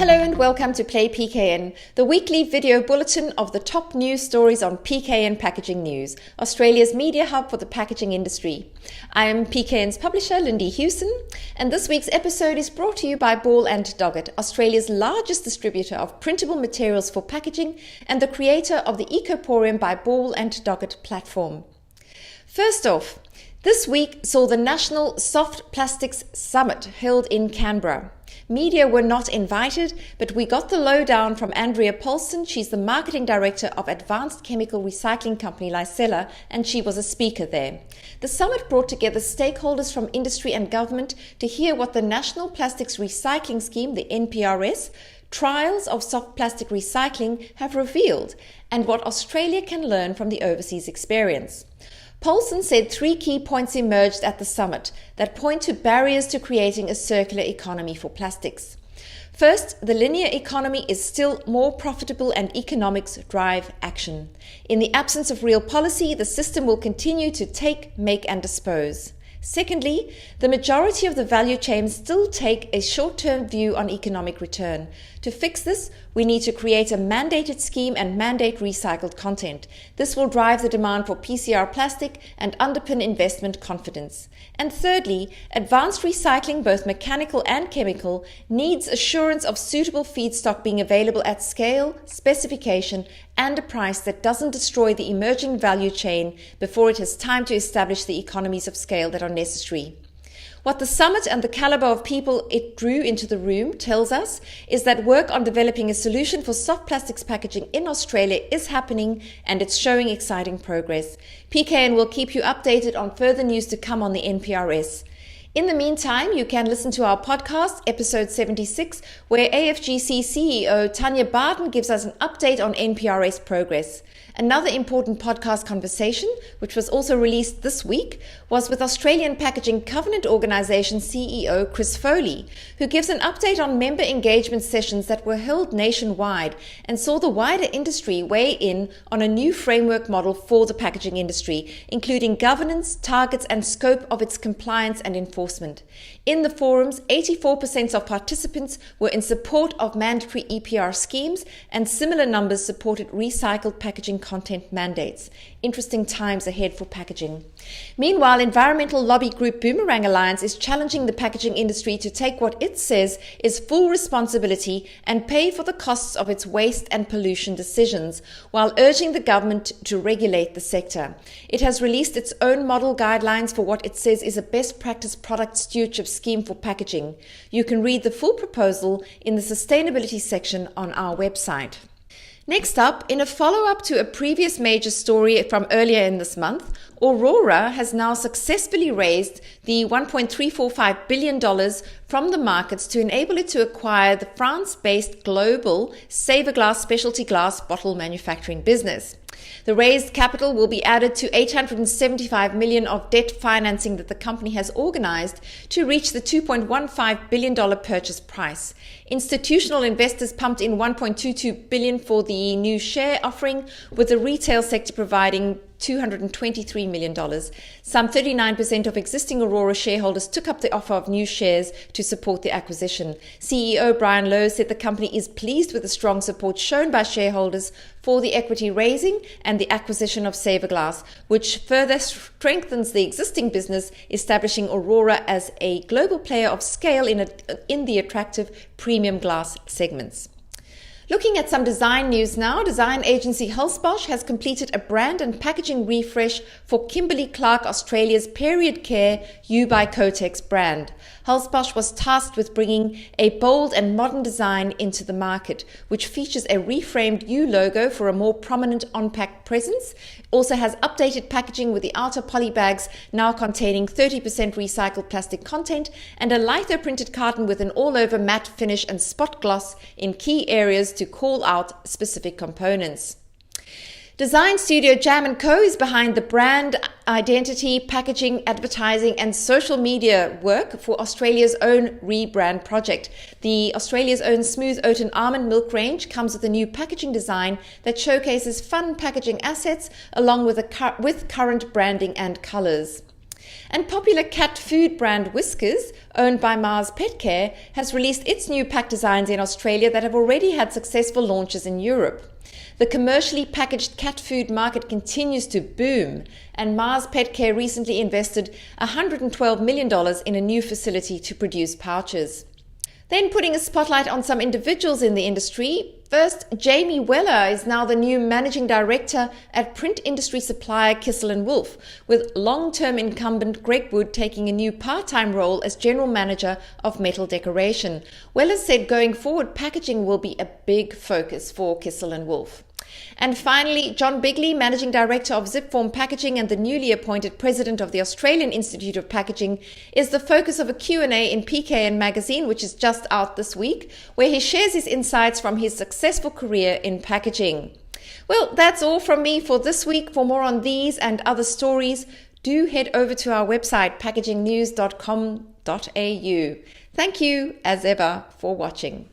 Hello and welcome to Play PKN, the weekly video bulletin of the top news stories on PKN Packaging News, Australia's media hub for the packaging industry. I am PKN's publisher, Lindy Hewson, and this week's episode is brought to you by Ball & Doggett, Australia's largest distributor of printable materials for packaging and the creator of the Ecoporium by Ball & Doggett platform. First off, this week saw the National Soft Plastics Summit held in Canberra. Media were not invited, but we got the lowdown from Andrea Paulson. She's the marketing director of advanced chemical recycling company Licella, and she was a speaker there. The summit brought together stakeholders from industry and government to hear what the National Plastics Recycling Scheme, the NPRS, trials of soft plastic recycling have revealed, and what Australia can learn from the overseas experience. Paulson said 3 key points emerged at the summit that point to barriers to creating a circular economy for plastics. First, the linear economy is still more profitable and economics drive action. In the absence of real policy, the system will continue to take, make and dispose. Secondly, the majority of the value chain still take a short-term view on economic return. To fix this, we need to create a mandated scheme and mandate recycled content. This will drive the demand for PCR plastic and underpin investment confidence. And thirdly, advanced recycling, both mechanical and chemical, needs assurance of suitable feedstock being available at scale, specification, and a price that doesn't destroy the emerging value chain before it has time to establish the economies of scale that are necessary. What the summit and the caliber of people it drew into the room tells us is that work on developing a solution for soft plastics packaging in Australia is happening, and it's showing exciting progress. PKN will keep you updated on further news to come on the NPRS. In the meantime, you can listen to our podcast, episode 76, where AFGC CEO Tanya Barton gives us an update on NPRS progress. Another important podcast conversation, which was also released this week, was with Australian Packaging Covenant Organisation CEO Chris Foley, who gives an update on member engagement sessions that were held nationwide and saw the wider industry weigh in on a new framework model for the packaging industry, including governance, targets and scope of its compliance and enforcement. In the forums, 84% of participants were in support of mandatory EPR schemes, and similar numbers supported recycled packaging content mandates. Interesting times ahead for packaging. Meanwhile, environmental lobby group Boomerang Alliance is challenging the packaging industry to take what it says is full responsibility and pay for the costs of its waste and pollution decisions, while urging the government to regulate the sector. It has released its own model guidelines for what it says is a best practice product stewardship scheme for packaging. You can read the full proposal in the sustainability section on our website. Next up, in a follow-up to a previous major story from earlier in this month, Orora has now successfully raised the $1.345 billion from the markets to enable it to acquire the France-based global Saverglass specialty glass bottle manufacturing business. The raised capital will be added to $875 million of debt financing that the company has organized to reach the $2.15 billion purchase price. Institutional investors pumped in $1.22 billion for the new share offering, with the retail sector providing $223 million. Some 39% of existing Orora shareholders took up the offer of new shares to support the acquisition. CEO Brian Lowe said the company is pleased with the strong support shown by shareholders for the equity raising and the acquisition of Saverglass, which further strengthens the existing business, establishing Orora as a global player of scale in the attractive premium glass segments. Looking at some design news now, design agency Hulsbosch has completed a brand and packaging refresh for Kimberly-Clark Australia's Period Care U by Kotex brand. Hulsbosch was tasked with bringing a bold and modern design into the market, which features a reframed U logo for a more prominent on-pack presence. It also has updated packaging with the outer poly bags now containing 30% recycled plastic content and a litho printed carton with an all-over matte finish and spot gloss in key areas to call out specific components. Design studio Jam&Co is behind the brand identity, packaging, advertising and social media work for Australia's own rebrand project. The Australia's own Smooth Oat and Almond Milk range comes with a new packaging design that showcases fun packaging assets along with current branding and colours. And popular cat food brand Whiskas, owned by Mars Pet Care, has released its new pack designs in Australia that have already had successful launches in Europe. The commercially packaged cat food market continues to boom, and Mars Pet Care recently invested $112 million in a new facility to produce pouches. Then putting a spotlight on some individuals in the industry. First, Jamie Weller is now the new managing director at print industry supplier Kissel & Wolf, with long-term incumbent Greg Wood taking a new part-time role as general manager of metal decoration. Weller said going forward, packaging will be a big focus for Kissel & Wolf. And finally, John Bigley, Managing Director of Zipform Packaging and the newly appointed President of the Australian Institute of Packaging, is the focus of a Q&A in PKN magazine, which is just out this week, where he shares his insights from his successful career in packaging. Well, that's all from me for this week. For more on these and other stories, do head over to our website, packagingnews.com.au. Thank you, as ever, for watching.